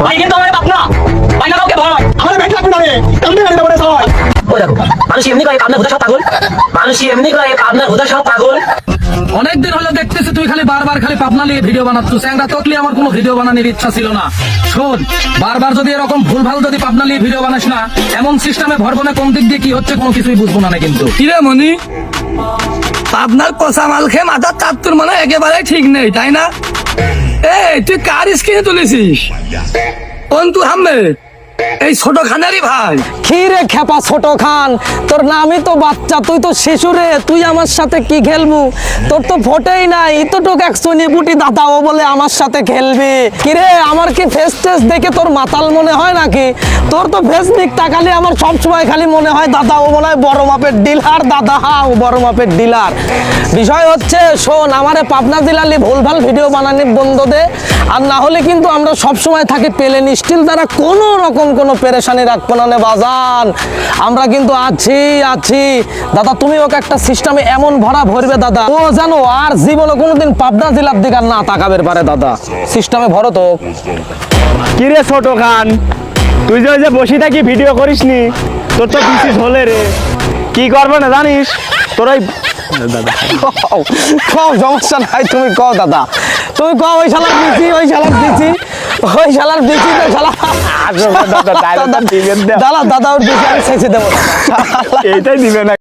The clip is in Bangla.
ভাই কিন্তু আমার বাপ না ভাই না কাউকে ভয় আমার ব্যাংক লাগবে না রে কামনে গাড়ি দাও রে সবাই ও দেখো মানুষ এমনি করে কামনা হুদা সব পাগল মানুষ এমনি করে কামনা হুদা সব পাগল অনেকদিন হলো দেখতেছি তুই খালি বারবার খালি পাবনা নিয়ে ভিডিও বানাচ্ছিস। স্যাংরা তোকলি আমার কোনো ভিডিও বানানোর ইচ্ছা ছিল না। শোন, বারবার যদি এরকম ভুলভাল যদি পাবনা নিয়ে ভিডিও বানাস না, এমন সিস্টেমে ভরবনে কোন দিক দিয়ে কি হচ্ছে কোনো কিছুই বুঝবো না কিন্তু। কিরে মনি, পাবনার কষা মাল খেয়ে মাথার তাপ তোর মানে একেবারে ঠিক নেই, তাই না? এই তুই কার স্ক্রিনে তুলেছিস? অন্তু আহমেদ, এই ছোট খানারই ভাই। কি রে খেপা ছোট খান, তোর নামই তো বাচ্চা, তুই তো শিশু রে, তুই আমার সাথে কি খেলবু? তোর তো ফোটেই নাই, ইতটুক এক সনি বুটি দাদাও বলে আমার সাথে খেলবি। কি রে, আমার কি ফেস টেস দেখে তোর মাতাল মনে হয় নাকি? তোর তো ফেস দিক তাকালে আমার সবসময় খালি মনে হয় দাদা ও মনে হয় বড় মাপের ডিলার, দাদা হাও বড় মাপের ডিলার। বিষয় হচ্ছে শোন, আমারে পাবনা জেলালি ভুলভাল ভিডিও বানানি বন্ধ দে, আর না হলে কিন্তু আমরা সবসময় থাকি প্লেন স্টিল দ্বারা কোনো রকম কোনো পেরেশানি রাখবো না বাজান। আমরা কিন্তু আছি আছি দাদা, তুমি ওকে একটা সিস্টেমে এমন ভরা ভরবে দাদা, ও জানো আর জীবনে কোনোদিন পাবনা জেলার দিকে না তাকাবের পারে দাদা। সিস্টেমে ভরো তো। কিরে ছোট খান, তুই যে ওই যে বসে থাকি ভিডিও করিস নি, তোর তো বিশেষ হলে রে, কি করবে না জানিস? তোর ওই কও, সমস্যা নাই, তুমি কও দাদা, তুমি কও। ওই শালার দিছি, ওই শালার দিছি, ওই শালার দিছি তো শালা দাদা দাদা দাদা ওর দিছি, আমি শেষে দেবো। এইটাই দিবে না।